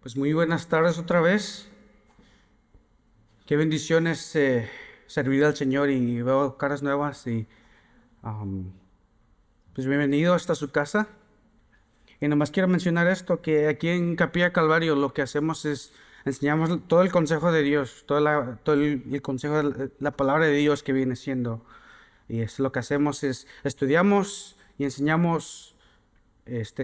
Pues muy buenas tardes otra vez. Qué bendiciones servir al Señor y veo caras nuevas y um, pues bienvenido hasta su casa. Y nomás quiero mencionar esto, que aquí en Capilla Calvario lo que hacemos es enseñamos todo el consejo de Dios, todo el consejo de la palabra de Dios que viene siendo. Y es lo que hacemos es estudiamos y enseñamos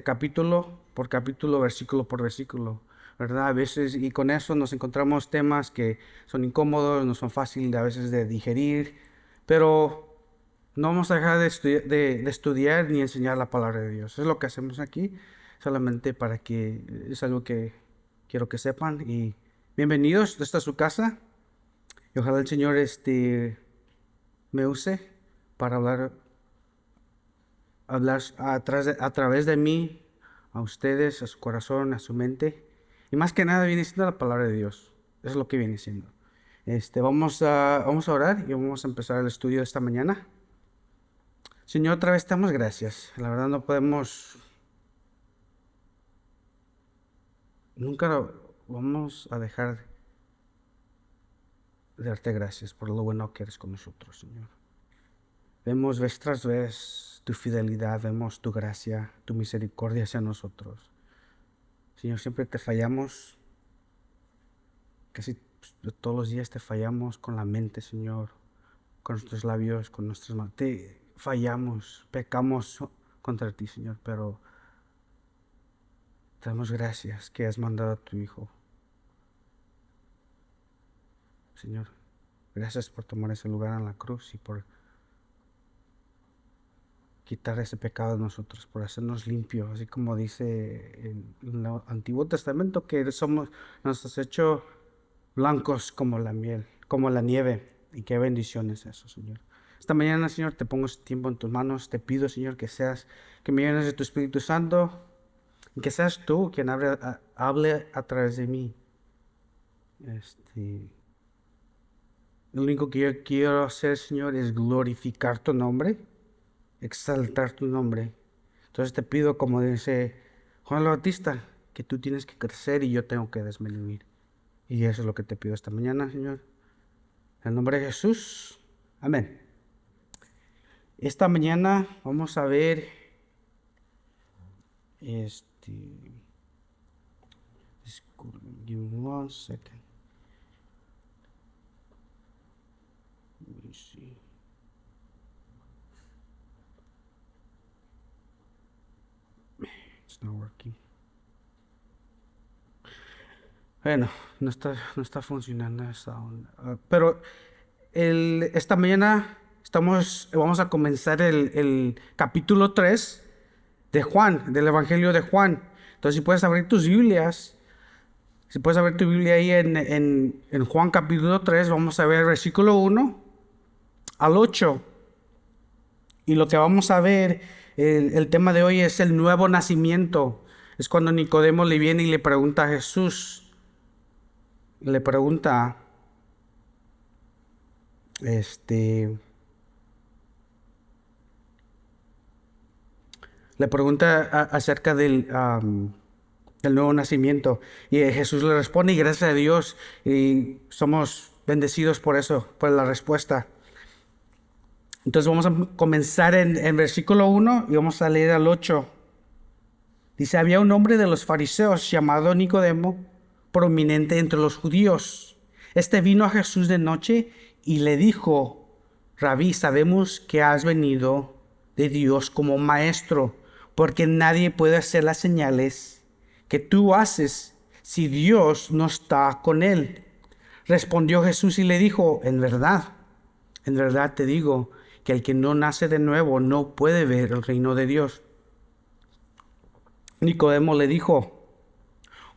capítulo por capítulo, versículo por versículo, ¿verdad? A veces, y con eso nos encontramos temas que son incómodos, no son fáciles a veces de digerir, pero no vamos a dejar de estudiar ni enseñar la palabra de Dios. Es lo que hacemos aquí, solamente para que es algo que quiero que sepan. Y bienvenidos, esta es su casa, y ojalá el Señor me use para hablar a través de mí, a ustedes, a su corazón, a su mente. Y más que nada viene siendo la palabra de Dios. Eso es lo que viene siendo. Vamos a orar y vamos a empezar el estudio de esta mañana. Señor, otra vez te damos gracias. La verdad no podemos, nunca vamos a dejar de darte gracias por lo bueno que eres con nosotros, Señor. Vemos vez tras vez tu fidelidad, vemos tu gracia, tu misericordia hacia nosotros. Señor, siempre te fallamos, casi todos los días te fallamos con la mente, Señor, con nuestros labios, con nuestras manos. Te fallamos, pecamos contra ti, Señor, pero te damos gracias que has mandado a tu Hijo. Señor, gracias por tomar ese lugar en la cruz y por quitar ese pecado de nosotros, por hacernos limpios, así como dice en el Antiguo Testamento, que nos has hecho blancos como la miel, como la nieve. Y qué bendición es eso, Señor. Esta mañana, Señor, te pongo este tiempo en tus manos. Te pido, Señor, que me llenes de tu Espíritu Santo y que seas tú quien hable a través de mí. Lo único que yo quiero hacer, Señor, es glorificar tu nombre, exaltar tu nombre. Entonces te pido, como dice Juan el Bautista, que tú tienes que crecer y yo tengo que disminuir. Y eso es lo que te pido esta mañana, Señor. En el nombre de Jesús. Amén. Esta mañana vamos a ver give me 1 second. Let me see. It's not working. Bueno, no está funcionando esta onda. Pero esta mañana vamos a comenzar el capítulo 3 de Juan, del Evangelio de Juan. Entonces, si puedes abrir tus Biblias, si puedes abrir tu Biblia ahí en Juan capítulo 3, vamos a ver versículo 1 al 8. Y lo que vamos a ver, el tema de hoy es el nuevo nacimiento. Es cuando Nicodemo le viene y le pregunta a Jesús, le pregunta, acerca del nuevo nacimiento. Y Jesús le responde, y gracias a Dios, y somos bendecidos por eso, por la respuesta. Entonces vamos a comenzar en versículo 1 y vamos a leer al 8. Dice, había un hombre de los fariseos llamado Nicodemo, prominente entre los judíos. Este vino a Jesús de noche y le dijo, Rabí, sabemos que has venido de Dios como maestro, porque nadie puede hacer las señales que tú haces si Dios no está con él. Respondió Jesús y le dijo, en verdad te digo, que el que no nace de nuevo no puede ver el reino de Dios. Nicodemo le dijo,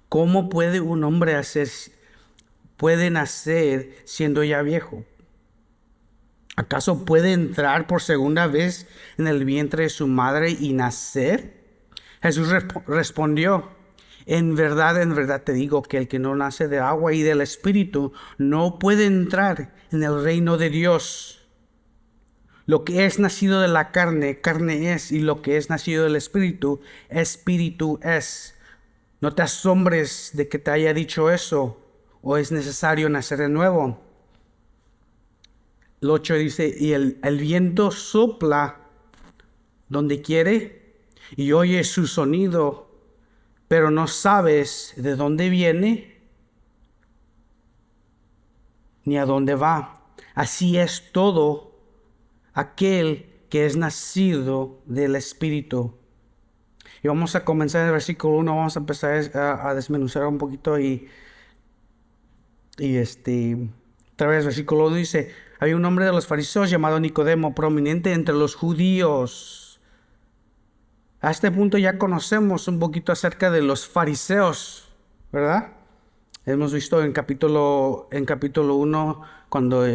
¿cómo puede un hombre nacer siendo ya viejo? ¿Acaso puede entrar por segunda vez en el vientre de su madre y nacer? Jesús respondió, en verdad te digo que el que no nace de agua y del Espíritu no puede entrar en el reino de Dios. Lo que es nacido de la carne, carne es, y lo que es nacido del Espíritu, Espíritu es. No te asombres de que te haya dicho eso, o es necesario nacer de nuevo. El 8 dice, y el viento sopla donde quiere y oye su sonido, pero no sabes de dónde viene ni a dónde va. Así es todo aquel que es nacido del Espíritu. Y vamos a comenzar en el versículo 1, vamos a empezar a desmenuzar un poquito y otra vez el versículo 1 dice, había un hombre de los fariseos llamado Nicodemo, prominente entre los judíos. A este punto ya conocemos un poquito acerca de los fariseos, ¿verdad? Hemos visto en capítulo 1 cuando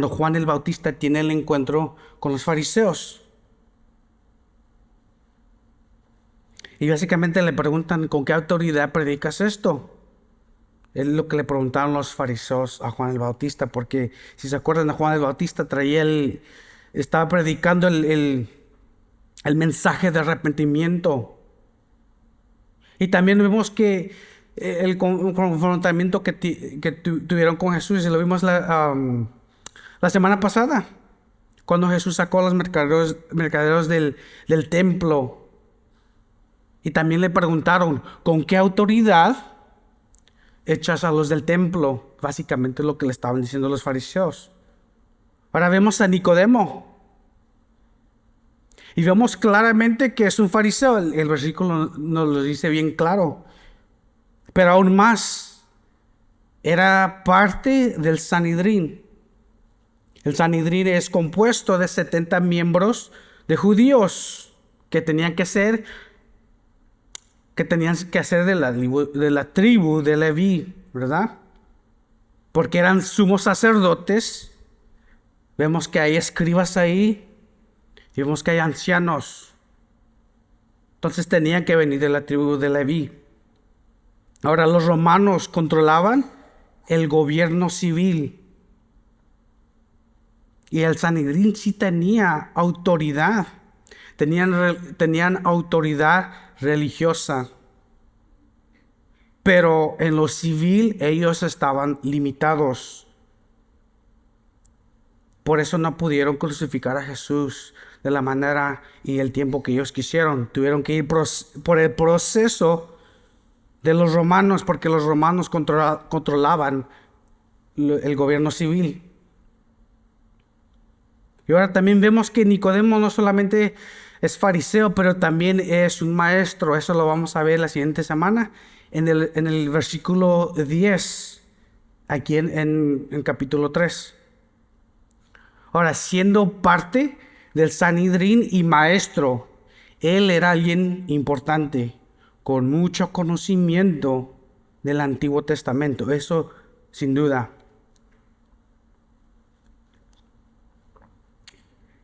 Juan el Bautista tiene el encuentro con los fariseos. Y básicamente le preguntan, ¿con qué autoridad predicas esto? Es lo que le preguntaron los fariseos a Juan el Bautista, porque si se acuerdan, a Juan el Bautista estaba predicando el mensaje de arrepentimiento. Y también vemos que el confrontamiento que tuvieron con Jesús, y lo vimos la semana pasada, cuando Jesús sacó a los mercaderos del templo. Y también le preguntaron, ¿con qué autoridad echas a los del templo? Básicamente lo que le estaban diciendo los fariseos. Ahora vemos a Nicodemo. Y vemos claramente que es un fariseo. El versículo nos lo dice bien claro. Pero aún más, era parte del Sanedrín. El Sanedrín es compuesto de 70 miembros de judíos que tenían que hacer de la tribu de Leví, ¿verdad? Porque eran sumos sacerdotes. Vemos que hay escribas ahí. Y vemos que hay ancianos. Entonces tenían que venir de la tribu de Leví. Ahora los romanos controlaban el gobierno civil. Y el Sanedrín sí tenía autoridad. Tenían autoridad religiosa. Pero en lo civil ellos estaban limitados. Por eso no pudieron crucificar a Jesús de la manera y el tiempo que ellos quisieron. Tuvieron que ir por el proceso de los romanos, porque los romanos controlaban el gobierno civil. Y ahora también vemos que Nicodemo no solamente es fariseo, pero también es un maestro. Eso lo vamos a ver la siguiente semana en el versículo 10, aquí en capítulo 3. Ahora, siendo parte del Sanedrín y maestro, él era alguien importante, con mucho conocimiento del Antiguo Testamento. Eso sin duda.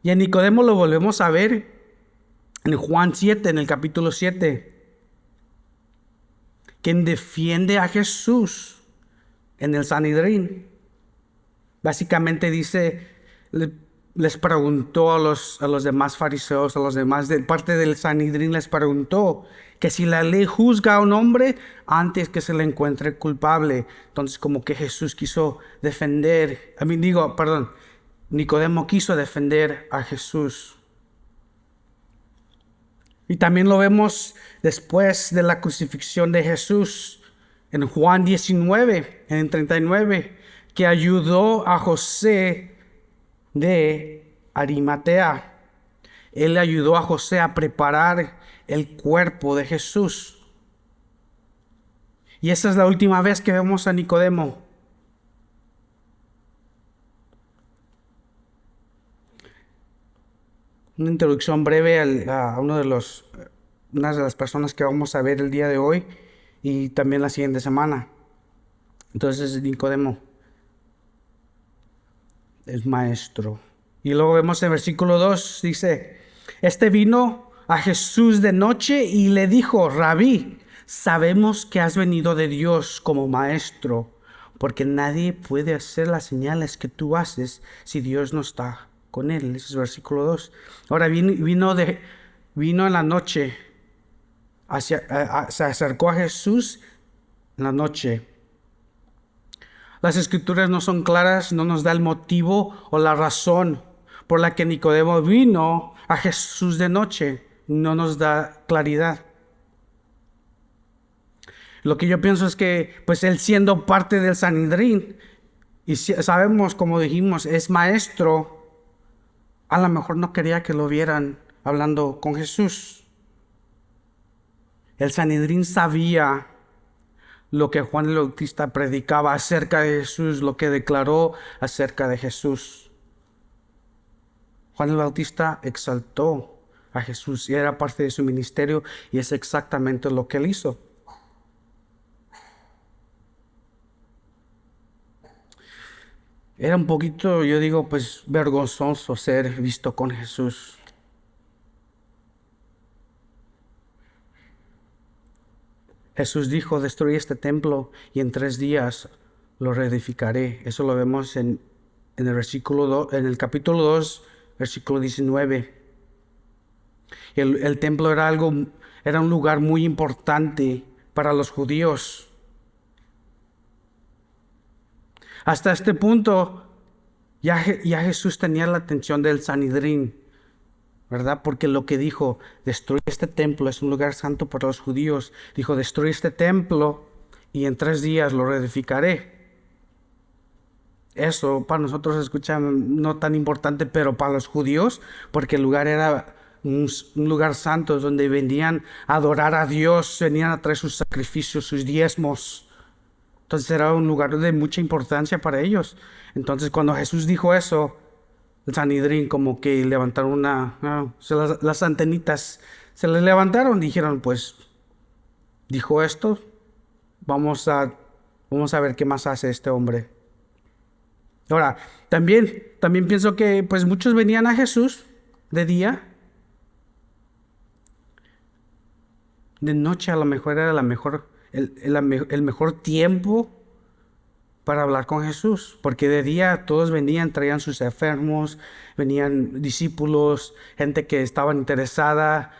Y a Nicodemo lo volvemos a ver en Juan 7, en el capítulo 7. Quien defiende a Jesús en el Sanedrín. Básicamente les preguntó a los demás fariseos, a los demás de parte del Sanedrín, les preguntó que si la ley juzga a un hombre antes que se le encuentre culpable. Entonces como que Jesús quiso defender, Nicodemo quiso defender a Jesús. Y también lo vemos después de la crucifixión de Jesús en Juan 19, en 39, que ayudó a José de Arimatea. Él ayudó a José a preparar el cuerpo de Jesús. Y esa es la última vez que vemos a Nicodemo. Una introducción breve a una de las personas que vamos a ver el día de hoy y también la siguiente semana. Entonces Nicodemo es maestro. Y luego vemos en versículo 2, dice, este vino a Jesús de noche y le dijo, Rabí, sabemos que has venido de Dios como maestro, porque nadie puede hacer las señales que tú haces si Dios no está con él. Ese es versículo 2. Ahora vino en la noche se acercó a Jesús en la noche. Las escrituras no son claras, no nos da el motivo o la razón por la que Nicodemo vino a Jesús de noche. No nos da claridad. Lo que yo pienso es que, pues él siendo parte del Sanedrín, y sabemos, como dijimos, es maestro, a lo mejor no quería que lo vieran hablando con Jesús. El Sanedrín sabía lo que Juan el Bautista predicaba acerca de Jesús, lo que declaró acerca de Jesús. Juan el Bautista exaltó a Jesús y era parte de su ministerio, y es exactamente lo que él hizo. Era un poquito, yo digo, pues vergonzoso ser visto con Jesús. Jesús dijo: destruí este templo y en 3 días lo reedificaré. Eso lo vemos en el capítulo 2, versículo 19. El templo era un lugar muy importante para los judíos. Hasta este punto, ya Jesús tenía la atención del Sanedrín, ¿verdad? Porque lo que dijo, destruye este templo, es un lugar santo para los judíos. Dijo, destruye este templo y en 3 días lo reedificaré. Eso para nosotros se escucha no tan importante, pero para los judíos, porque el lugar era un lugar santo donde venían a adorar a Dios, venían a traer sus sacrificios, sus diezmos. Entonces era un lugar de mucha importancia para ellos. Entonces cuando Jesús dijo eso, el Sanedrín como que levantaron las antenitas se les levantaron, dijeron, pues dijo esto, vamos a ver qué más hace este hombre. Ahora, también pienso que pues muchos venían a Jesús de día. De noche a lo mejor era el mejor tiempo para hablar con Jesús, porque de día todos venían, traían sus enfermos, venían discípulos, gente que estaba interesada,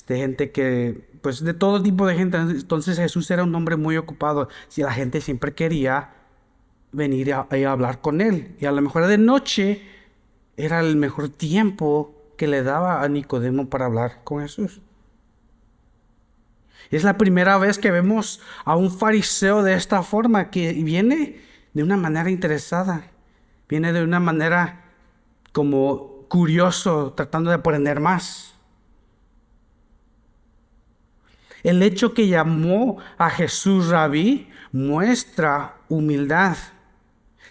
gente que, pues de todo tipo de gente. Entonces Jesús era un hombre muy ocupado, si la gente siempre quería venir a hablar con él, y a lo mejor de noche era el mejor tiempo que le daba a Nicodemo para hablar con Jesús. Es la primera vez que vemos a un fariseo de esta forma, que viene de una manera interesada, viene de una manera como curioso, tratando de aprender más. El hecho que llamó a Jesús Rabí muestra humildad.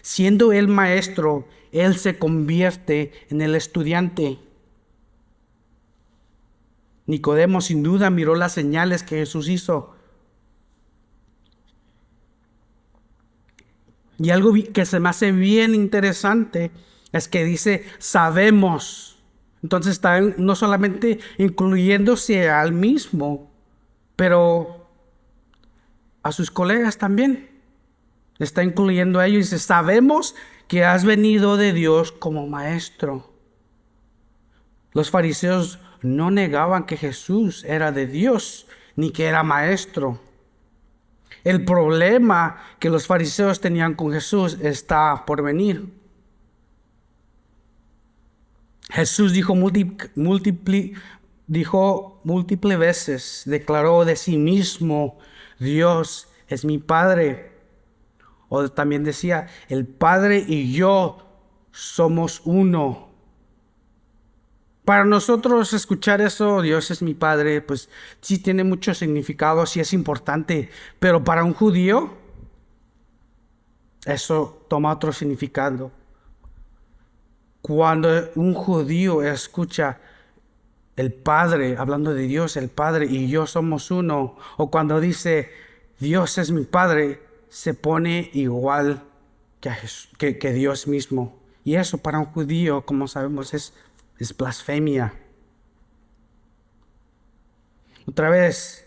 Siendo él maestro, él se convierte en el estudiante. Nicodemo sin duda miró las señales que Jesús hizo. Y algo que se me hace bien interesante es que dice, sabemos. Entonces está no solamente incluyéndose al mismo, pero a sus colegas también. Está incluyendo a ellos y dice, sabemos que has venido de Dios como maestro. Los fariseos no negaban que Jesús era de Dios, ni que era maestro. El problema que los fariseos tenían con Jesús está por venir. Jesús dijo múltiples veces, declaró de sí mismo, Dios es mi Padre. O también decía, el Padre y yo somos uno. Para nosotros escuchar eso, Dios es mi Padre, pues sí tiene mucho significado, sí es importante, pero para un judío eso toma otro significado. Cuando un judío escucha el Padre, hablando de Dios, el Padre y yo somos uno, o cuando dice Dios es mi Padre, se pone igual que Dios mismo. Y eso para un judío, como sabemos, es blasfemia. Otra vez,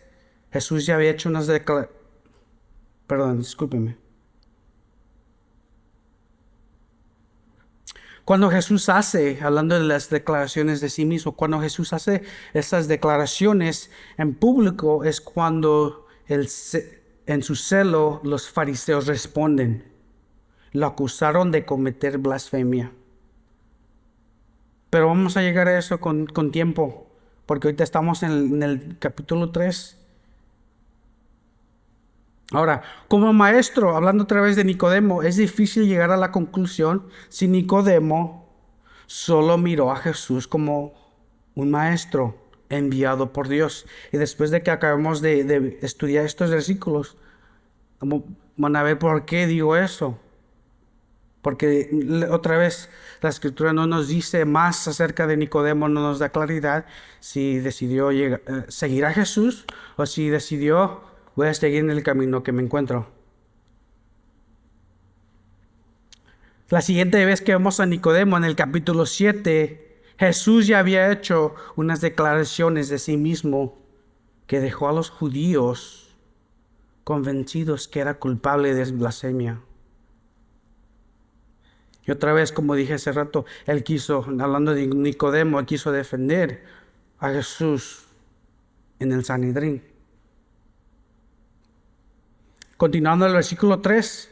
Jesús ya había hecho unas declaraciones. Perdón, discúlpeme. Cuando Jesús hace, hablando de las declaraciones de sí mismo, cuando Jesús hace esas declaraciones en público es cuando en su celo los fariseos responden. Lo acusaron de cometer blasfemia. Pero vamos a llegar a eso con tiempo, porque ahorita estamos en el capítulo 3. Ahora, como maestro, hablando otra vez de Nicodemo, es difícil llegar a la conclusión si Nicodemo solo miró a Jesús como un maestro enviado por Dios. Y después de que acabemos de estudiar estos versículos, van a ver por qué digo eso. Porque otra vez la Escritura no nos dice más acerca de Nicodemo, no nos da claridad si decidió seguir a Jesús o si decidió voy a seguir en el camino que me encuentro. La siguiente vez que vemos a Nicodemo en el capítulo 7, Jesús ya había hecho unas declaraciones de sí mismo que dejó a los judíos convencidos que era culpable de blasfemia. Y otra vez, como dije hace rato, hablando de Nicodemo, él quiso defender a Jesús en el Sanedrín. Continuando el versículo 3,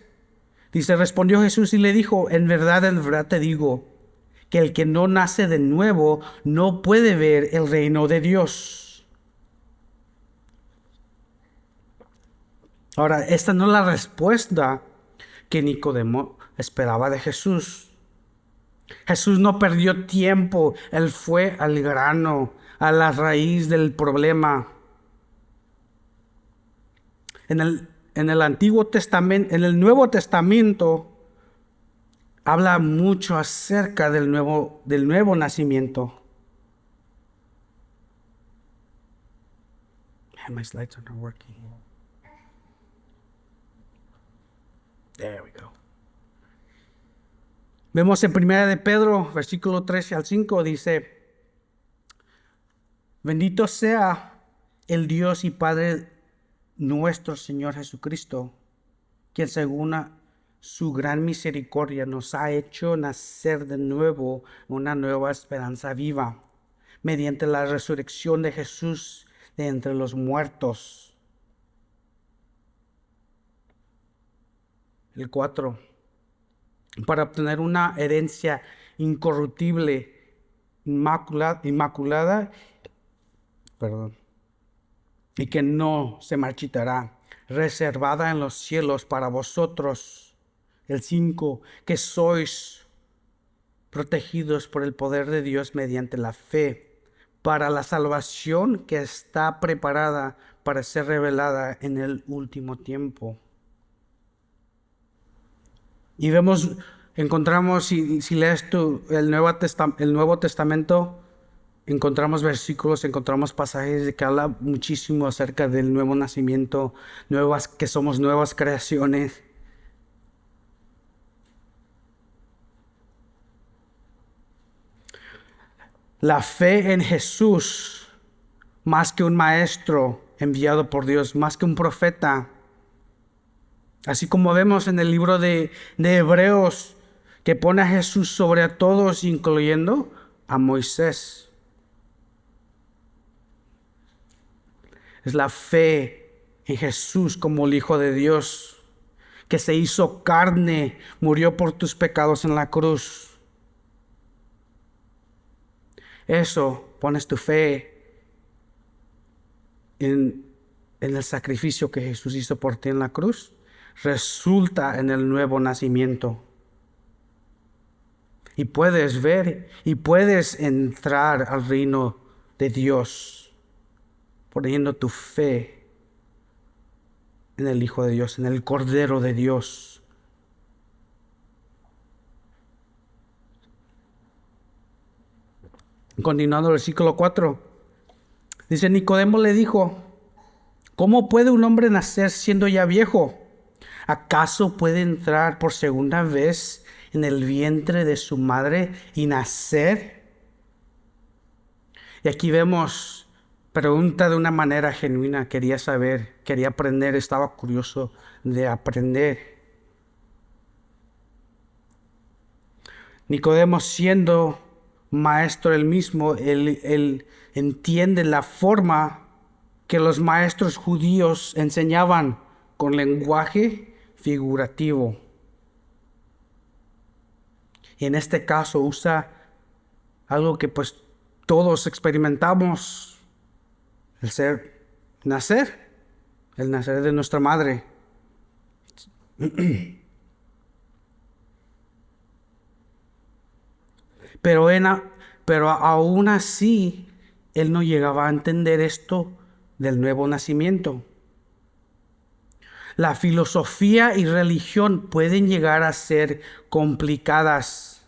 dice, respondió Jesús y le dijo, en verdad te digo, que el que no nace de nuevo no puede ver el reino de Dios. Ahora, esta no es la respuesta que Nicodemo esperaba de Jesús. Jesús no perdió tiempo, él fue al grano, a la raíz del problema. En el Antiguo Testamento, en el Nuevo Testamento, habla mucho acerca del nuevo nacimiento. My slides are not working. There we go. Vemos en 1 de Pedro, versículo 13 al 5, dice, bendito sea el Dios y Padre nuestro Señor Jesucristo, quien según su gran misericordia nos ha hecho nacer de nuevo una nueva esperanza viva, mediante la resurrección de Jesús de entre los muertos. El 4. Para obtener una herencia incorruptible, inmaculada, y que no se marchitará, reservada en los cielos para vosotros. El 5, que sois protegidos por el poder de Dios mediante la fe, para la salvación que está preparada para ser revelada en el último tiempo. Y encontramos, si lees el Nuevo Testamento, encontramos versículos, encontramos pasajes que hablan muchísimo acerca del nuevo nacimiento, que somos nuevas creaciones. La fe en Jesús, más que un maestro enviado por Dios, más que un profeta. Así como vemos en el libro de Hebreos, que pone a Jesús sobre a todos, incluyendo a Moisés. Es la fe en Jesús como el Hijo de Dios, que se hizo carne, murió por tus pecados en la cruz. Eso, pones tu fe en el sacrificio que Jesús hizo por ti en la cruz. Resulta en el nuevo nacimiento. Y puedes ver y puedes entrar al reino de Dios poniendo tu fe en el Hijo de Dios, en el Cordero de Dios. Continuando el versículo 4. Dice, Nicodemo le dijo, ¿cómo puede un hombre nacer siendo ya viejo? ¿Acaso puede entrar por segunda vez en el vientre de su madre y nacer? Y aquí vemos, pregunta de una manera genuina, quería saber, quería aprender, estaba curioso de aprender. Nicodemo, siendo maestro él mismo, él entiende la forma que los maestros judíos enseñaban con lenguaje figurativo. Y en este caso usa algo que pues todos experimentamos, nacer, el nacer de nuestra madre. Pero aún así, él no llegaba a entender esto del nuevo nacimiento. La filosofía y religión pueden llegar a ser complicadas,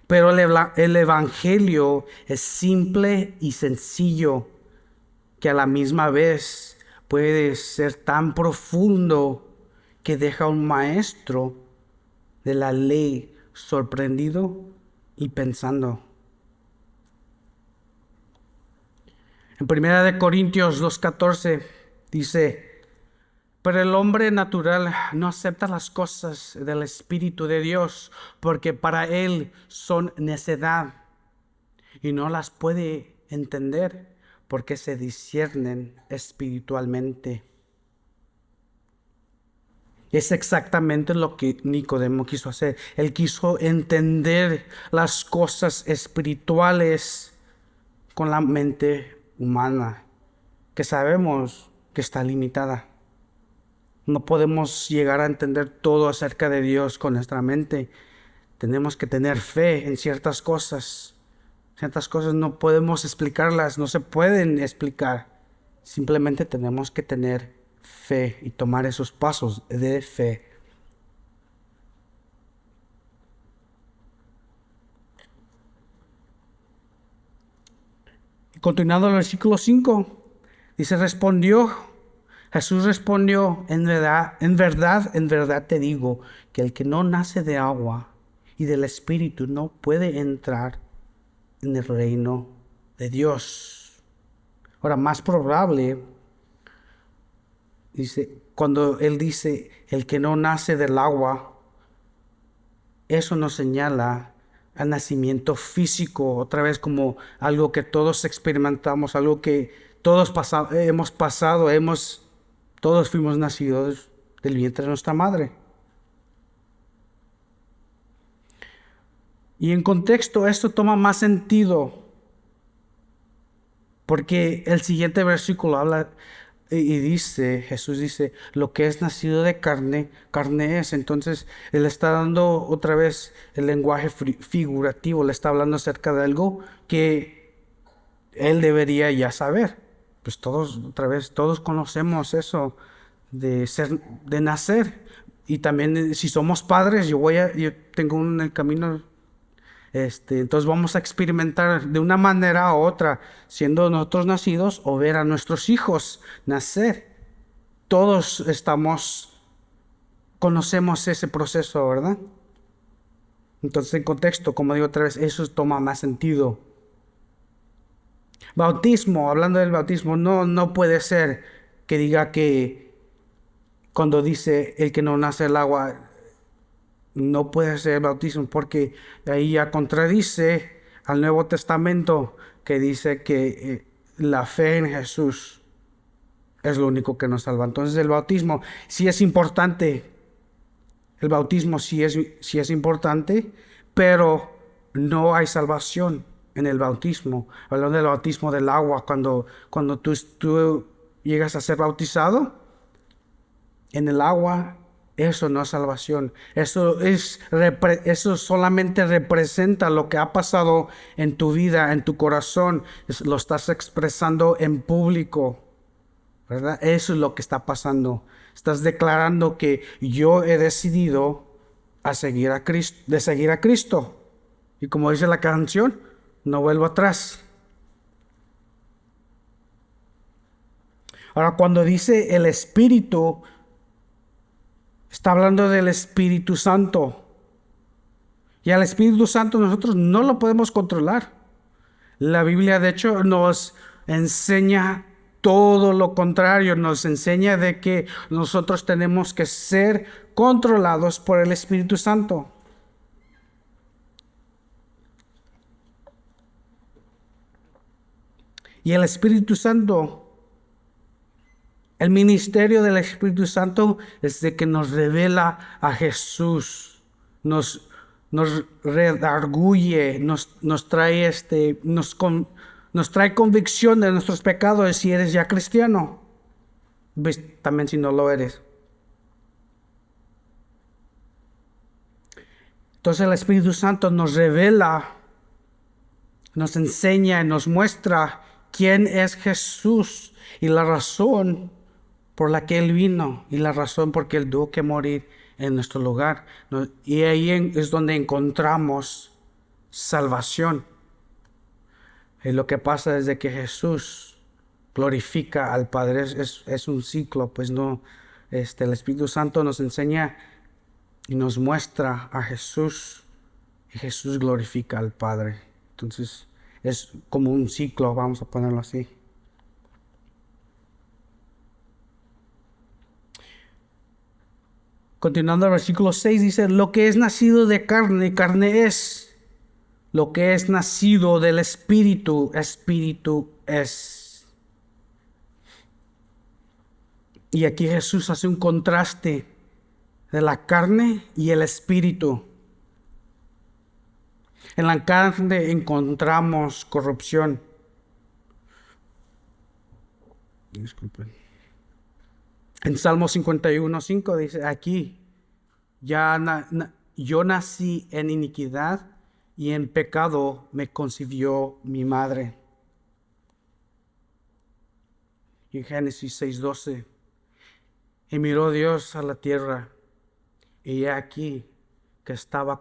pero el Evangelio es simple y sencillo, que a la misma vez puede ser tan profundo que deja a un maestro de la ley sorprendido y pensando. En 1 Corintios 2:14 dice: pero el hombre natural no acepta las cosas del Espíritu de Dios, porque para él son necedad, y no las puede entender, porque se disciernen espiritualmente. Es exactamente lo que Nicodemo quiso hacer. Él quiso entender las cosas espirituales con la mente humana, que sabemos que está limitada. No podemos llegar a entender todo acerca de Dios con nuestra mente. Tenemos que tener fe en ciertas cosas. Ciertas cosas no podemos explicarlas, no se pueden explicar. Simplemente tenemos que tener fe y tomar esos pasos de fe. Continuando el versículo 5, dice: Jesús respondió, en verdad te digo, que el que no nace de agua y del Espíritu no puede entrar en el reino de Dios. Ahora, más probable, dice, cuando él dice el que no nace del agua, eso nos señala al nacimiento físico, otra vez como algo que todos experimentamos, algo que todos hemos pasado, todos fuimos nacidos del vientre de nuestra madre. Y en contexto esto toma más sentido, porque el siguiente versículo habla y dice, Jesús dice, lo que es nacido de carne, carne es. Entonces él está dando otra vez el lenguaje figurativo, le está hablando acerca de algo que él debería ya saber. Pues todos conocemos eso de nacer. Y también si somos padres, yo tengo en el camino, entonces vamos a experimentar de una manera u otra, siendo nosotros nacidos o ver a nuestros hijos nacer. Todos conocemos ese proceso, ¿verdad? Entonces en contexto, como digo otra vez, eso toma más sentido. Bautismo, hablando del bautismo, no puede ser que diga que cuando dice el que no nace del agua, no puede ser bautismo, porque ahí ya contradice al Nuevo Testamento, que dice que la fe en Jesús es lo único que nos salva. Entonces el bautismo sí es importante, sí es importante, pero no hay salvación en el bautismo. Hablando del bautismo del agua, cuando tú llegas a ser bautizado en el agua, eso no es salvación. Eso solamente representa lo que ha pasado en tu vida, en tu corazón. Lo estás expresando en público, ¿verdad? Eso es lo que está pasando. Estás declarando que yo he decidido seguir a Cristo. Y como dice la canción, no vuelvo atrás. Ahora, cuando dice el Espíritu, está hablando del Espíritu Santo. Y al Espíritu Santo nosotros no lo podemos controlar. La Biblia, de hecho, nos enseña todo lo contrario. Nos enseña de que nosotros tenemos que ser controlados por el Espíritu Santo. Y el Espíritu Santo, el ministerio del Espíritu Santo es de que nos revela a Jesús, nos redarguye, nos trae nos trae convicción de nuestros pecados si eres ya cristiano, también si no lo eres. Entonces el Espíritu Santo nos revela, nos enseña y nos muestra quién es Jesús y la razón por la que Él vino y la razón por que Él tuvo que morir en nuestro lugar. Y ahí es donde encontramos salvación. Y lo que pasa es de que Jesús glorifica al Padre. Es un ciclo, pues no. El Espíritu Santo nos enseña y nos muestra a Jesús. Y Jesús glorifica al Padre. Entonces es como un ciclo, vamos a ponerlo así. Continuando el versículo 6 dice, lo que es nacido de carne, carne es. Lo que es nacido del Espíritu, Espíritu es. Y aquí Jesús hace un contraste de la carne y el Espíritu. En la carne encontramos corrupción. Disculpen. En Salmo 51:5 dice, aquí, yo nací en iniquidad y en pecado me concibió mi madre. Y en Génesis 6:12, y miró Dios a la tierra, y he aquí que estaba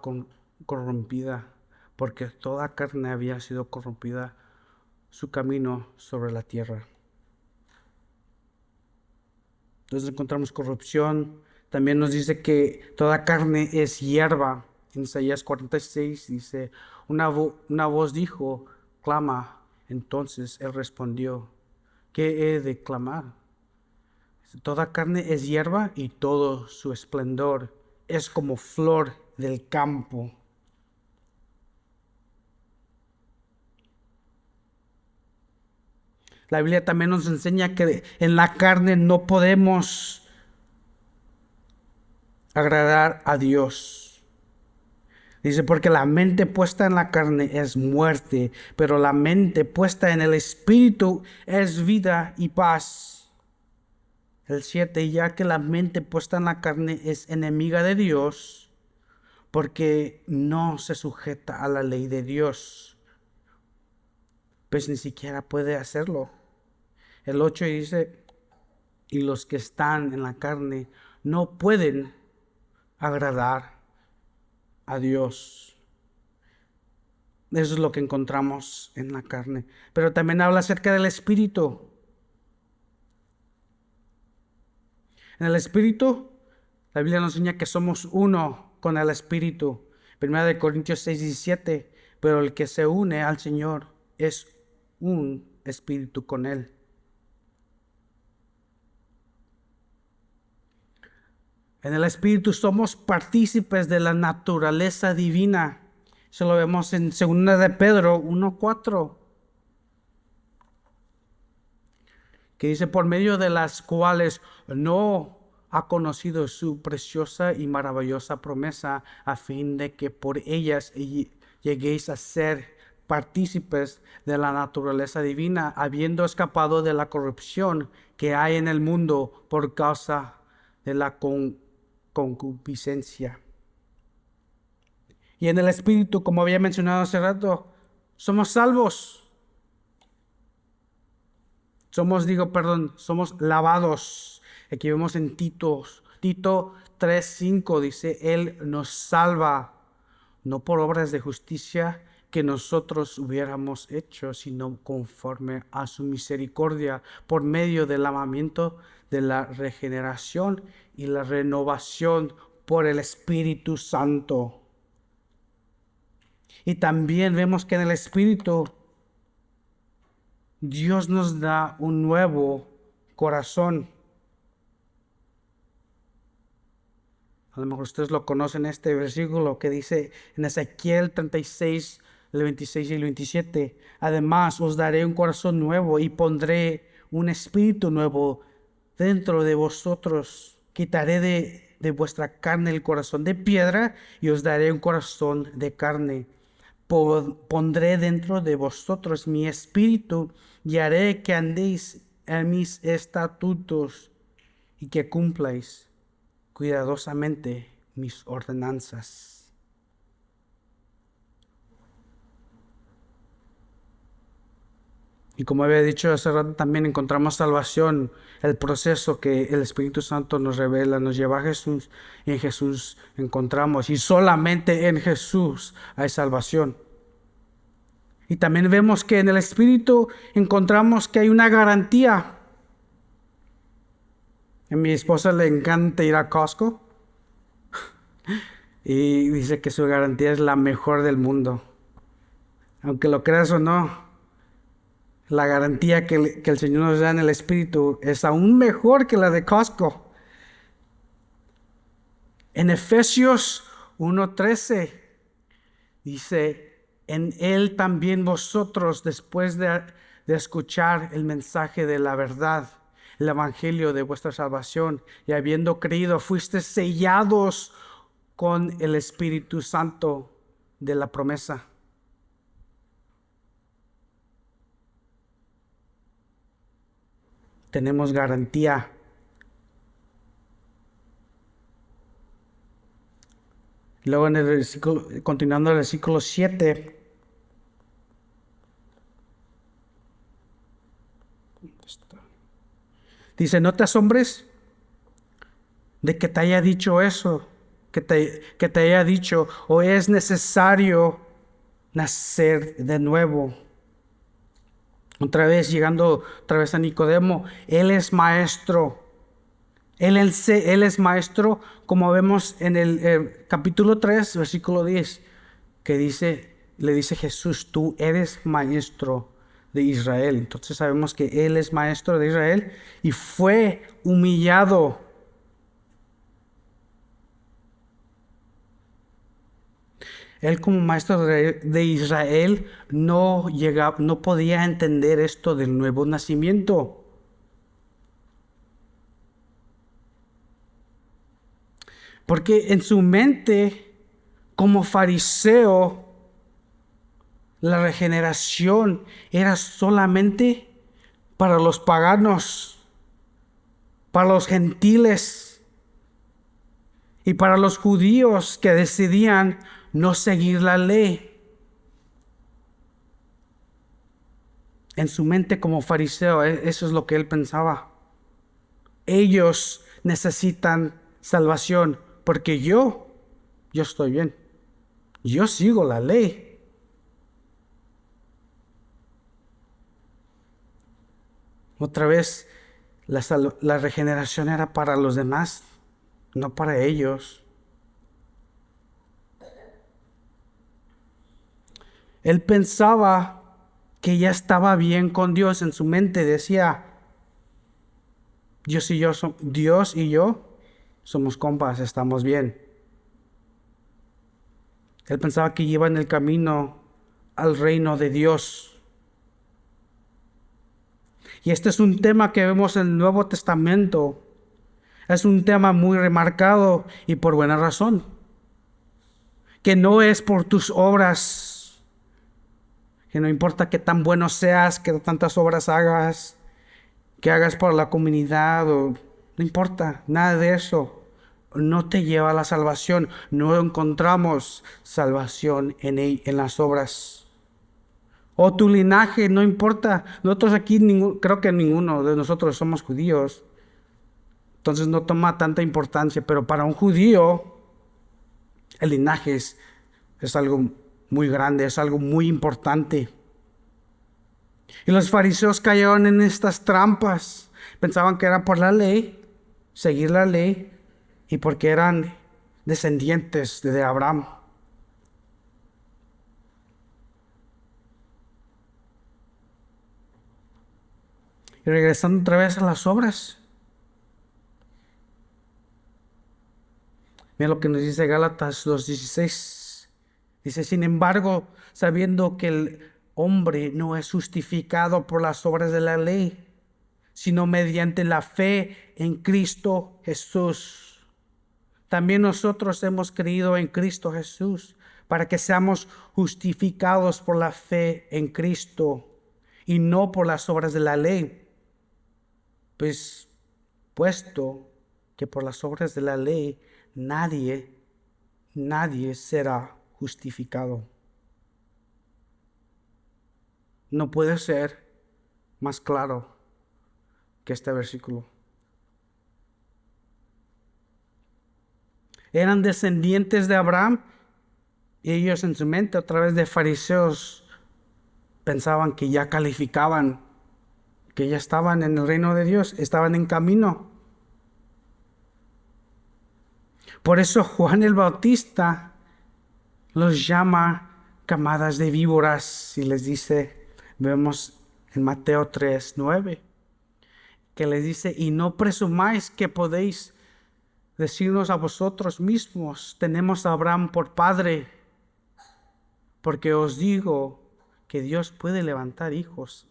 corrompida, porque toda carne había sido corrompida su camino sobre la tierra. Entonces encontramos corrupción. También nos dice que toda carne es hierba. En Isaías 46 dice, una voz dijo, clama. Entonces él respondió, ¿qué he de clamar? Toda carne es hierba y todo su esplendor es como flor del campo. La Biblia también nos enseña que en la carne no podemos agradar a Dios. Dice, porque la mente puesta en la carne es muerte, pero la mente puesta en el Espíritu es vida y paz. El 7, ya que la mente puesta en la carne es enemiga de Dios, porque no se sujeta a la ley de Dios, pues ni siquiera puede hacerlo. El 8 dice, y los que están en la carne no pueden agradar a Dios. Eso es lo que encontramos en la carne. Pero también habla acerca del Espíritu. En el Espíritu, la Biblia nos enseña que somos uno con el Espíritu. 1 Corintios 6:17, pero el que se une al Señor es un espíritu con Él. En el Espíritu somos partícipes de la naturaleza divina. Eso lo vemos en 2 de Pedro 1:4. Que dice, por medio de las cuales no ha conocido su preciosa y maravillosa promesa, a fin de que por ellas lleguéis a ser partícipes de la naturaleza divina, habiendo escapado de la corrupción que hay en el mundo por causa de la concupiscencia. Y en el Espíritu, como había mencionado hace rato, somos salvos. Somos lavados. Aquí vemos en Tito 3:5 dice, Él nos salva, no por obras de justicia que nosotros hubiéramos hecho, sino conforme a su misericordia, por medio del lavamiento de la regeneración y la renovación por el Espíritu Santo. Y también vemos que en el Espíritu Dios nos da un nuevo corazón. A lo mejor ustedes lo conocen, este versículo que dice en Ezequiel 36, el 26 y el 27. Además, os daré un corazón nuevo y pondré un espíritu nuevo dentro de vosotros. Quitaré de vuestra carne el corazón de piedra y os daré un corazón de carne. Pondré dentro de vosotros mi espíritu y haré que andéis en mis estatutos y que cumpláis cuidadosamente mis ordenanzas. Y como había dicho hace rato, también encontramos salvación, el proceso que el Espíritu Santo nos revela, nos lleva a Jesús, y en Jesús encontramos, y solamente en Jesús hay salvación. Y también vemos que en el Espíritu encontramos que hay una garantía. A mi esposa le encanta ir a Costco y dice que su garantía es la mejor del mundo. Aunque lo creas o no, la garantía que el Señor nos da en el Espíritu es aún mejor que la de Costco. En Efesios 1:13 dice, en Él también vosotros, después de escuchar el mensaje de la verdad, el evangelio de vuestra salvación, y habiendo creído, fuisteis sellados con el Espíritu Santo de la promesa. Tenemos garantía. Luego en el versículo, continuando el versículo 7, dice, no te asombres de que te haya dicho eso, que te haya dicho, o es necesario nacer de nuevo. Otra vez, llegando otra vez a Nicodemo, él es maestro. Él es maestro, como vemos en el capítulo 3, versículo 10, que le dice Jesús, tú eres maestro de Israel. Entonces sabemos que Él es maestro de Israel y fue humillado. Él como maestro de Israel no podía entender esto del nuevo nacimiento. Porque en su mente, como fariseo, la regeneración era solamente para los paganos, para los gentiles y para los judíos que decidían no seguir la ley. En su mente como fariseo, eso es lo que él pensaba. Ellos necesitan salvación porque yo estoy bien. Yo sigo la ley. Otra vez, la regeneración era para los demás, no para ellos. Él pensaba que ya estaba bien con Dios. En su mente decía, Dios y yo somos compas, estamos bien. Él pensaba que iba en el camino al reino de Dios. Y este es un tema que vemos en el Nuevo Testamento. Es un tema muy remarcado y por buena razón. Que no es por tus obras. Que no importa qué tan bueno seas, qué tantas obras hagas, que hagas por la comunidad, no importa, nada de eso. No te lleva a la salvación. No encontramos salvación en las obras. O tu linaje, no importa. Nosotros aquí, creo que ninguno de nosotros somos judíos. Entonces no toma tanta importancia. Pero para un judío, el linaje es algo muy grande, es algo muy importante. Y los fariseos cayeron en estas trampas. Pensaban que era por la ley, seguir la ley, y porque eran descendientes de Abraham. Y regresando otra vez a las obras. Mira lo que nos dice Gálatas 2:16. Dice, sin embargo, sabiendo que el hombre no es justificado por las obras de la ley, sino mediante la fe en Cristo Jesús. También nosotros hemos creído en Cristo Jesús para que seamos justificados por la fe en Cristo y no por las obras de la ley. Pues, puesto que por las obras de la ley nadie será justificado. No puede ser más claro que este versículo. Eran descendientes de Abraham y ellos en su mente, a través de fariseos, pensaban que ya calificaban, que ya estaban en el reino de Dios, estaban en camino. Por eso Juan el Bautista los llama camadas de víboras y les dice, vemos en Mateo 3:9, que les dice, y no presumáis que podéis decirnos a vosotros mismos, tenemos a Abraham por padre, porque os digo que Dios puede levantar hijos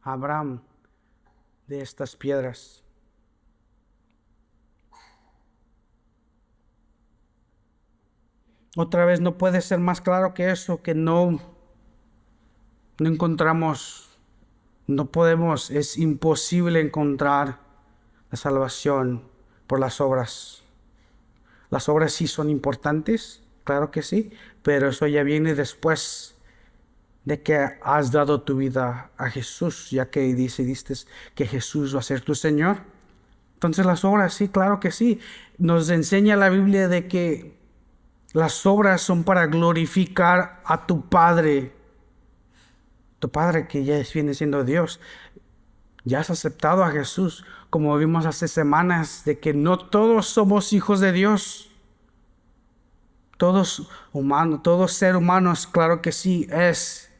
a Abraham de estas piedras. Otra vez, no puede ser más claro que eso, que no encontramos, no podemos, es imposible encontrar la salvación por las obras. Las obras sí son importantes, claro que sí, pero eso ya viene después de que has dado tu vida a Jesús, ya que decidiste que Jesús va a ser tu Señor. Entonces las obras sí, claro que sí. Nos enseña la Biblia de que las obras son para glorificar a tu Padre que ya viene siendo Dios. Ya has aceptado a Jesús, como vimos hace semanas, de que no todos somos hijos de Dios. Todos humanos, todo ser humano, claro que sí, es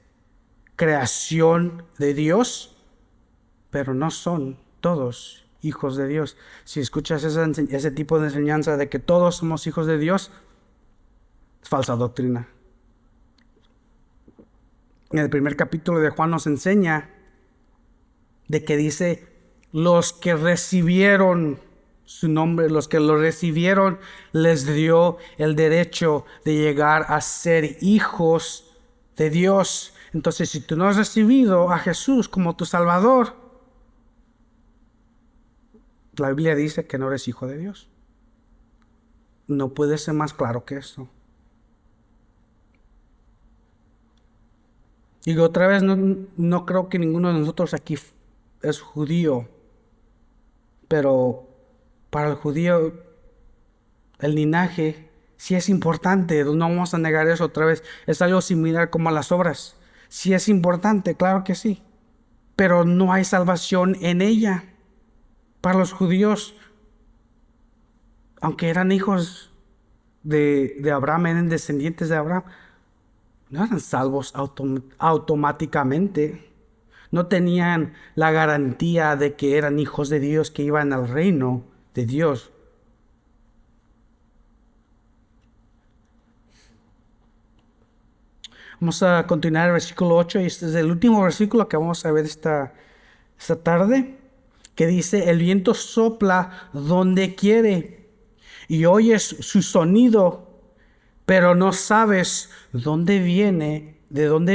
creación de Dios, pero no son todos hijos de Dios. Si escuchas ese tipo de enseñanza de que todos somos hijos de Dios, es falsa doctrina. En el primer capítulo de Juan nos enseña de que dice, los que recibieron su nombre, los que lo recibieron, les dio el derecho de llegar a ser hijos de Dios. Entonces, si tú no has recibido a Jesús como tu Salvador, la Biblia dice que no eres hijo de Dios. No puede ser más claro que eso. Y otra vez, no creo que ninguno de nosotros aquí es judío, pero para el judío el linaje sí es importante, no vamos a negar eso otra vez, es algo similar como a las obras, sí es importante, claro que sí, pero no hay salvación en ella. Para los judíos, aunque eran hijos de Abraham, eran descendientes de Abraham, no eran salvos automáticamente. No tenían la garantía de que eran hijos de Dios, que iban al reino de Dios. Vamos a continuar el versículo 8 y este es el último versículo que vamos a ver esta tarde, que dice, el viento sopla donde quiere y oyes su sonido, pero no sabes de dónde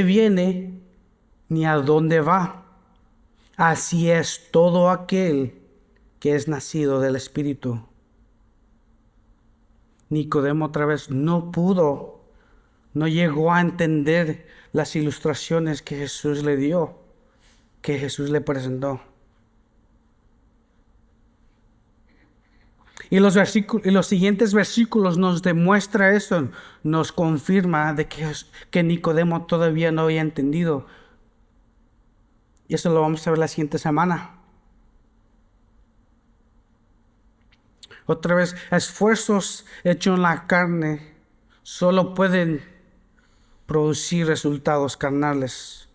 viene, ni a dónde va. Así es todo aquel que es nacido del Espíritu. Nicodemo otra vez no llegó a entender las ilustraciones que Jesús le dio, que Jesús le presentó. Y los siguientes versículos nos demuestra eso, nos confirma de que Nicodemo todavía no había entendido. Y eso lo vamos a ver la siguiente semana. Otra vez, esfuerzos hechos en la carne solo pueden producir resultados carnales.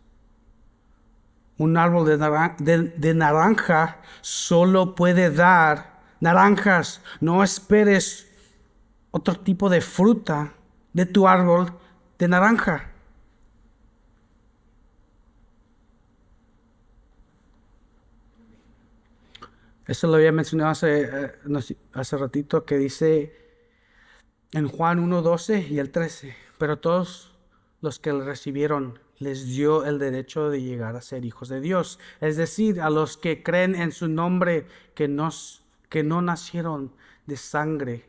Un árbol de naranja solo puede dar naranjas. No esperes otro tipo de fruta de tu árbol de naranja. Eso lo había mencionado hace ratito, que dice en Juan 1:12 y el 13, pero todos los que le recibieron les dio el derecho de llegar a ser hijos de Dios. Es decir, a los que creen en su nombre, que no nacieron de sangre,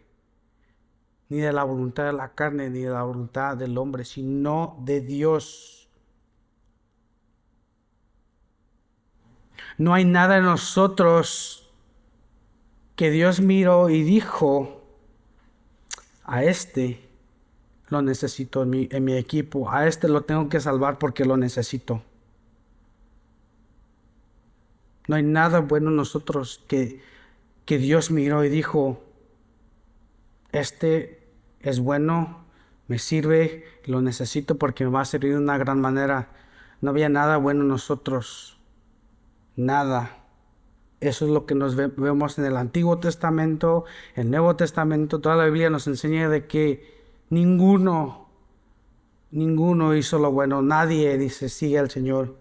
ni de la voluntad de la carne, ni de la voluntad del hombre, sino de Dios. No hay nada en nosotros que Dios miró y dijo: a este lo necesito en mi equipo, a este lo tengo que salvar porque lo necesito. No hay nada bueno en nosotros que Dios miró y dijo: este es bueno, me sirve, lo necesito porque me va a servir de una gran manera. No había nada bueno en nosotros, nada. Eso es lo que nos vemos en el Antiguo Testamento, el Nuevo Testamento. Toda la Biblia nos enseña de que ninguno hizo lo bueno. Nadie dice sigue al Señor.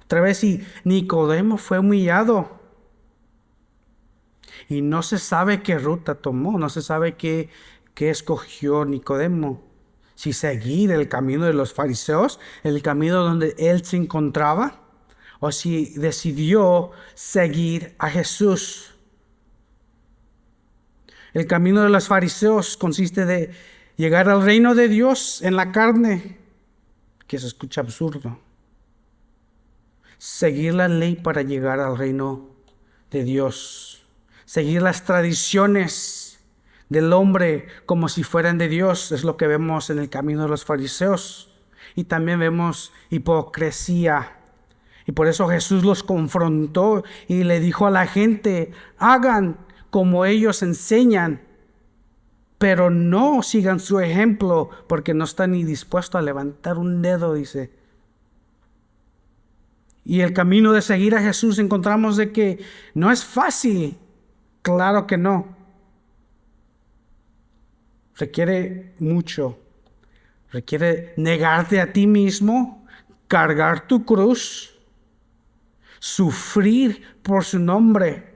Otra vez, y Nicodemo fue humillado. Y no se sabe qué ruta tomó, no se sabe qué escogió Nicodemo. Si seguir el camino de los fariseos, el camino donde él se encontraba, o si decidió seguir a Jesús. El camino de los fariseos consiste de llegar al reino de Dios en la carne, que se escucha absurdo. Seguir la ley para llegar al reino de Dios. Seguir las tradiciones del hombre como si fueran de Dios, es lo que vemos en el camino de los fariseos. Y también vemos hipocresía. Y por eso Jesús los confrontó y le dijo a la gente: hagan como ellos enseñan, pero no sigan su ejemplo, porque no están ni dispuestos a levantar un dedo, dice. Y el camino de seguir a Jesús encontramos de que no es fácil. Claro que no. Requiere mucho. Requiere negarte a ti mismo, cargar tu cruz, sufrir por su nombre.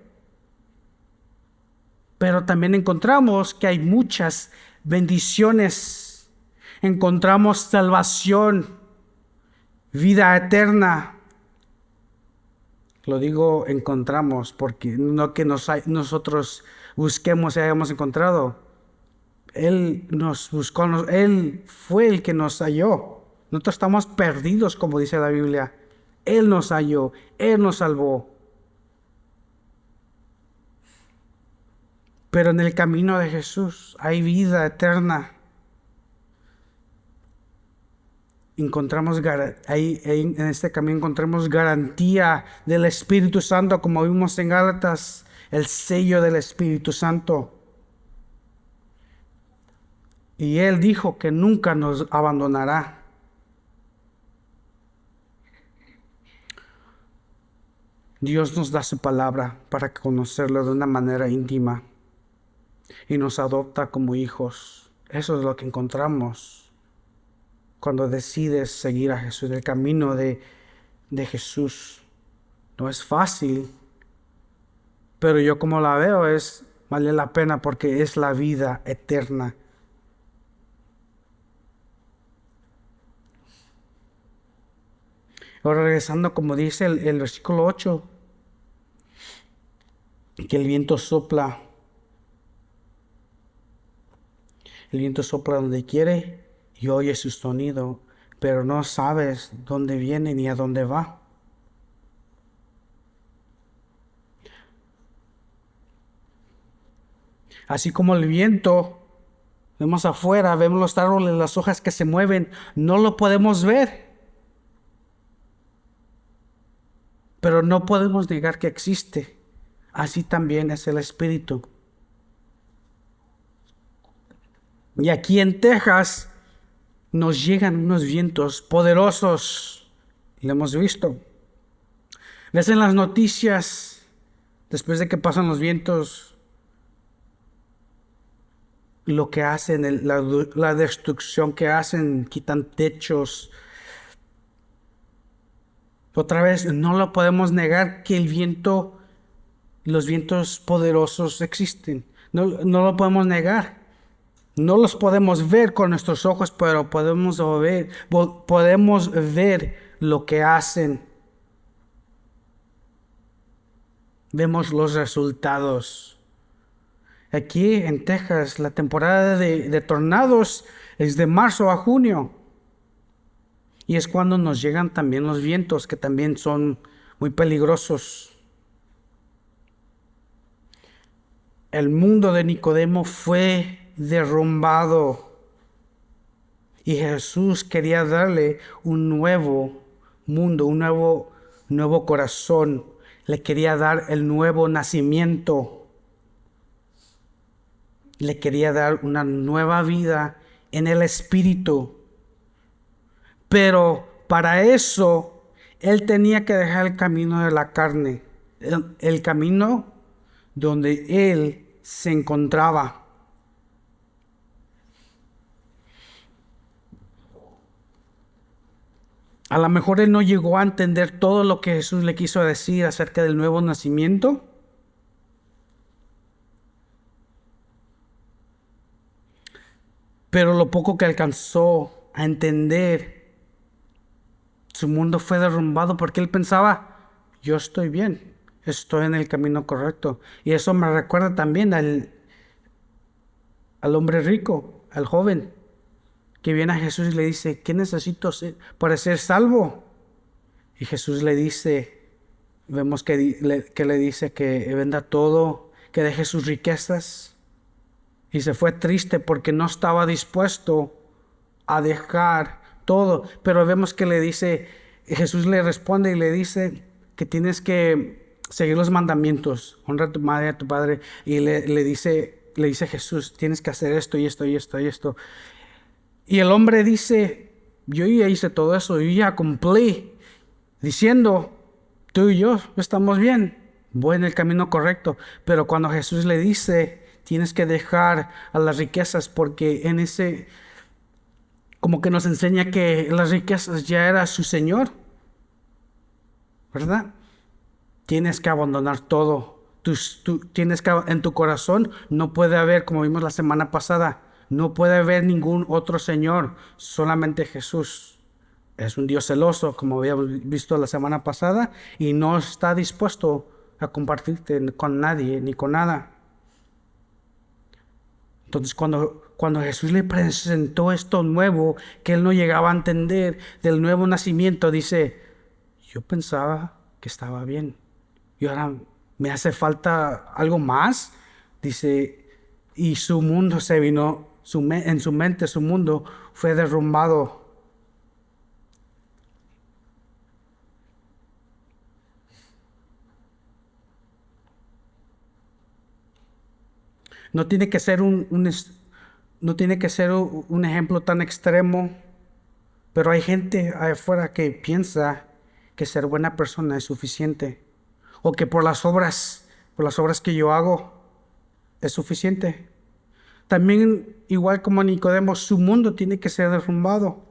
Pero también encontramos que hay muchas bendiciones. Encontramos salvación, vida eterna. Lo digo encontramos porque no que nosotros busquemos y hayamos encontrado. Él nos buscó, Él fue el que nos halló. Nosotros estamos perdidos, como dice la Biblia. Él nos halló, Él nos salvó. Pero en el camino de Jesús hay vida eterna. En este camino encontramos garantía del Espíritu Santo, como vimos en Gálatas, el sello del Espíritu Santo. Y Él dijo que nunca nos abandonará. Dios nos da su palabra para conocerlo de una manera íntima y nos adopta como hijos. Eso es lo que encontramos cuando decides seguir a Jesús, el camino de Jesús. No es fácil, pero yo como la veo vale la pena porque es la vida eterna. Ahora regresando, como dice el versículo 8, que el viento sopla donde quiere y oye su sonido, pero no sabes dónde viene ni a dónde va. Así como el viento, vemos afuera, vemos los árboles, las hojas que se mueven, no lo podemos ver. Pero no podemos negar que existe. Así también es el Espíritu. Y aquí en Texas nos llegan unos vientos poderosos. Lo hemos visto. Ves en las noticias, después de que pasan los vientos, lo que hacen, la destrucción que hacen, quitan techos. Otra vez, no lo podemos negar que los vientos poderosos existen. No lo podemos negar. No los podemos ver con nuestros ojos, pero podemos ver lo que hacen. Vemos los resultados. Aquí en Texas, la temporada de tornados es de marzo a junio. Y es cuando nos llegan también los vientos, que también son muy peligrosos. El mundo de Nicodemo fue derrumbado. Y Jesús quería darle un nuevo mundo, un nuevo corazón. Le quería dar el nuevo nacimiento. Le quería dar una nueva vida en el Espíritu. Pero para eso, Él tenía que dejar el camino de la carne, el camino donde Él se encontraba. A lo mejor Él no llegó a entender todo lo que Jesús le quiso decir acerca del nuevo nacimiento. Pero lo poco que alcanzó a entender, su mundo fue derrumbado porque Él pensaba, yo estoy bien, estoy en el camino correcto. Y eso me recuerda también al hombre rico, al joven, que viene a Jesús y le dice, ¿qué necesito hacer para ser salvo? Y Jesús le dice, vemos que le dice que venda todo, que deje sus riquezas. Y se fue triste porque no estaba dispuesto a dejar todo. Pero vemos que le dice, Jesús le responde y le dice que tienes que seguir los mandamientos. Honra a tu madre y a tu padre. Y le dice Jesús, tienes que hacer esto y esto y esto y esto. Y el hombre dice, yo ya hice todo eso, yo ya cumplí. Diciendo, tú y yo estamos bien, voy en el camino correcto. Pero cuando Jesús le dice, tienes que dejar a las riquezas, porque en ese, como que nos enseña que las riquezas ya era su Señor, ¿verdad? Tienes que abandonar todo. Tienes que, en tu corazón no puede haber, como vimos la semana pasada, no puede haber ningún otro Señor, solamente Jesús. Es un Dios celoso, como habíamos visto la semana pasada, y no está dispuesto a compartirte con nadie ni con nada. Entonces, cuando Jesús le presentó esto nuevo, que él no llegaba a entender del nuevo nacimiento, dice, yo pensaba que estaba bien, y ahora me hace falta algo más. Dice, y su mundo se vino, en su mente su mundo fue derrumbado. No tiene que ser no tiene que ser un ejemplo tan extremo, pero hay gente allá afuera que piensa que ser buena persona es suficiente, o que por las obras que yo hago es suficiente. También, igual como Nicodemo, su mundo tiene que ser derrumbado.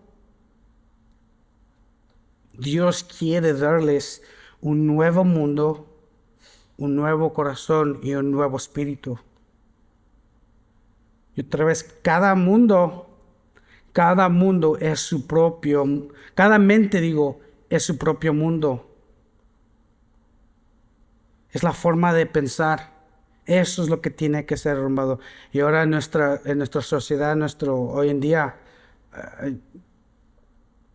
Dios quiere darles un nuevo mundo, un nuevo corazón y un nuevo espíritu. Y otra vez, cada mundo es su propio, cada mente, es su propio mundo. Es la forma de pensar. Eso es lo que tiene que ser derrumbado. Y ahora en nuestra sociedad, hoy en día,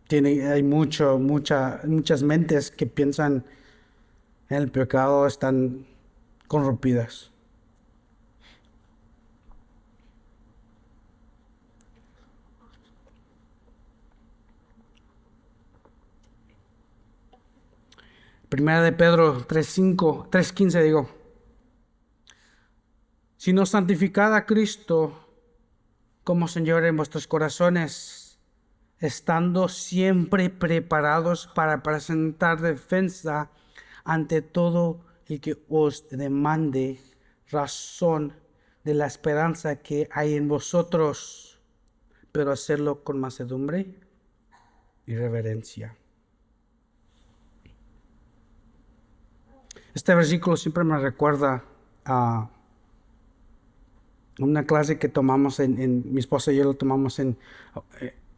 hay muchas mentes que piensan en el pecado, están corrompidas. Primera de Pedro 3:15 sino santificad a Cristo como Señor en vuestros corazones, estando siempre preparados para presentar defensa ante todo el que os demande razón de la esperanza que hay en vosotros, pero hacerlo con mansedumbre y reverencia. Este versículo siempre me recuerda a una clase que tomamos mi esposa y yo lo tomamos en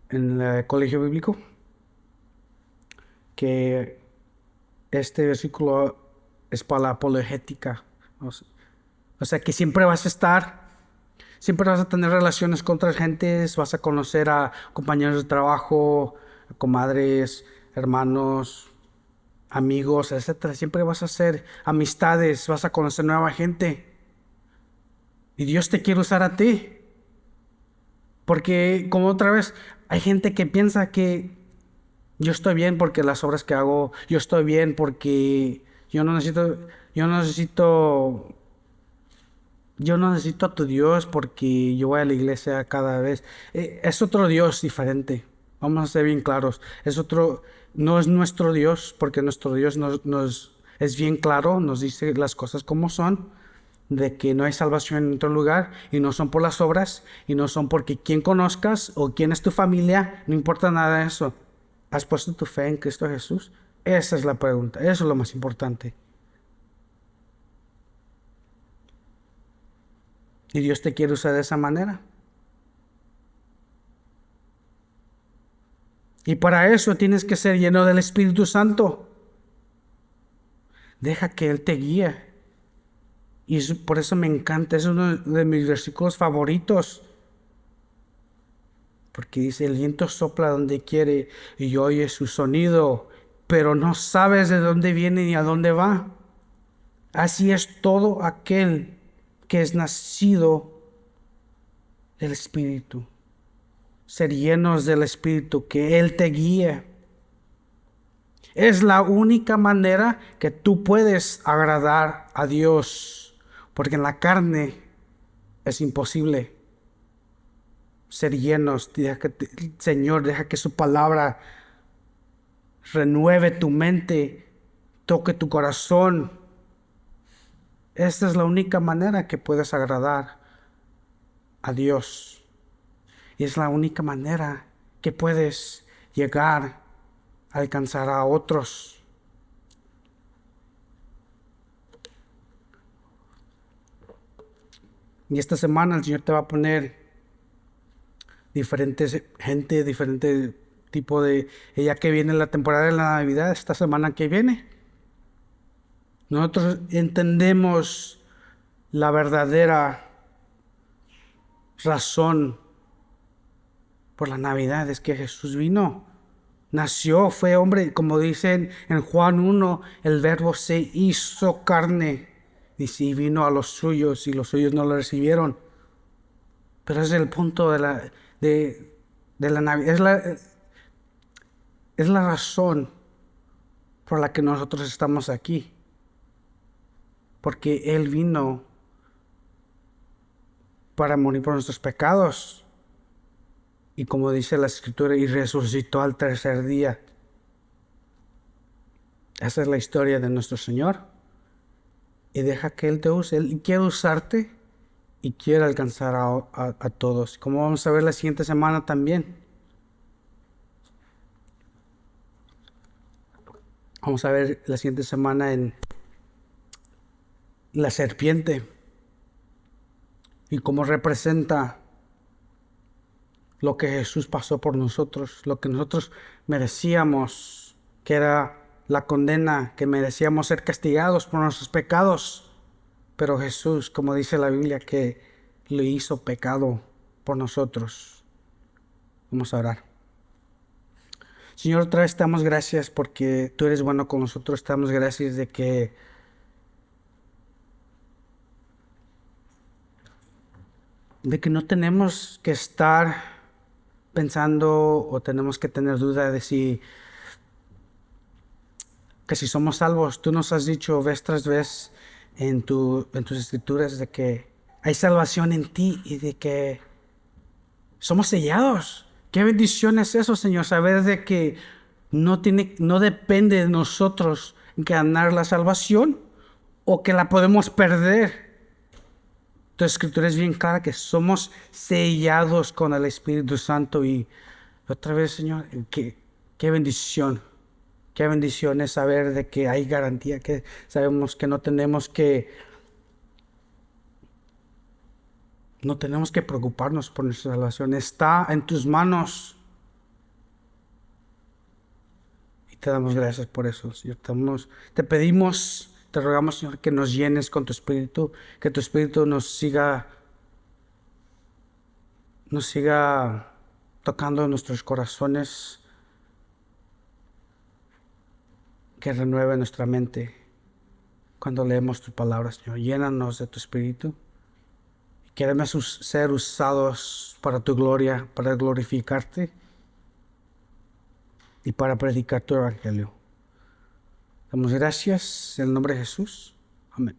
el colegio bíblico, que este versículo es para la apologética. O sea que siempre vas a tener relaciones con otras gentes, vas a conocer a compañeros de trabajo, comadres, hermanos, amigos, etcétera. Siempre vas a hacer amistades, vas a conocer nueva gente. Y Dios te quiere usar a ti. Porque, como otra vez, hay gente que piensa que yo estoy bien porque las obras que hago, yo estoy bien porque yo no necesito a tu Dios porque yo voy a la iglesia cada vez. Es otro Dios diferente. Vamos a ser bien claros. No es nuestro Dios, porque nuestro Dios es bien claro, nos dice las cosas como son, de que no hay salvación en otro lugar, y no son por las obras, y no son porque quién conozcas o quién es tu familia, no importa nada de eso. ¿Has puesto tu fe en Cristo Jesús? Esa es la pregunta, eso es lo más importante. Y Dios te quiere usar de esa manera. Y para eso tienes que ser lleno del Espíritu Santo. Deja que Él te guíe. Y por eso me encanta, es uno de mis versículos favoritos. Porque dice, el viento sopla donde quiere y oye su sonido, pero no sabes de dónde viene ni a dónde va. Así es todo aquel que es nacido del Espíritu. Ser llenos del Espíritu, que Él te guíe. Es la única manera que tú puedes agradar a Dios, porque en la carne es imposible ser llenos. Señor, deja que su palabra renueve tu mente, toque tu corazón. Esta es la única manera que puedes agradar a Dios. Y es la única manera que puedes llegar a alcanzar a otros. Y esta semana el Señor te va a poner diferente tipo de... Ya que viene la temporada de la Navidad, esta semana que viene, nosotros entendemos la verdadera razón por la Navidad. Es que Jesús vino, nació, fue hombre, como dicen en Juan 1, el verbo se hizo carne, dice, y vino a los suyos y los suyos no lo recibieron. Pero es el punto de la Navidad, es la razón por la que nosotros estamos aquí. Porque Él vino para morir por nuestros pecados. Y como dice la Escritura, y resucitó al tercer día. Esa es la historia de nuestro Señor. Y deja que Él te use. Él quiere usarte y quiere alcanzar a todos. Como vamos a ver la siguiente semana también. Vamos a ver la siguiente semana en la serpiente y cómo representa lo que Jesús pasó por nosotros, lo que nosotros merecíamos, que era la condena, que merecíamos ser castigados por nuestros pecados. Pero Jesús, como dice la Biblia, que lo hizo pecado por nosotros. Vamos a orar. Señor, otra vez te damos gracias porque tú eres bueno con nosotros. Te damos gracias de que no tenemos que estar pensando o tenemos que tener duda de si somos salvos. Tú nos has dicho vez tras vez en tus escrituras de que hay salvación en ti y de que somos sellados. Qué bendición es eso, Señor, saber de que no depende de nosotros ganar la salvación o que la podemos perder. Tu escritura es bien clara que somos sellados con el Espíritu Santo. Y otra vez, Señor, qué bendición. Qué bendición es saber de que hay garantía, que sabemos que no tenemos que preocuparnos por nuestra salvación. Está en tus manos. Y te damos gracias por eso, Señor. Te pedimos, te rogamos, Señor, que nos llenes con tu Espíritu, que tu Espíritu nos siga tocando nuestros corazones, que renueve nuestra mente cuando leemos tu palabra, Señor. Llénanos de tu Espíritu. Queremos ser usados para tu gloria, para glorificarte y para predicar tu evangelio. Damos gracias en el nombre de Jesús. Amén.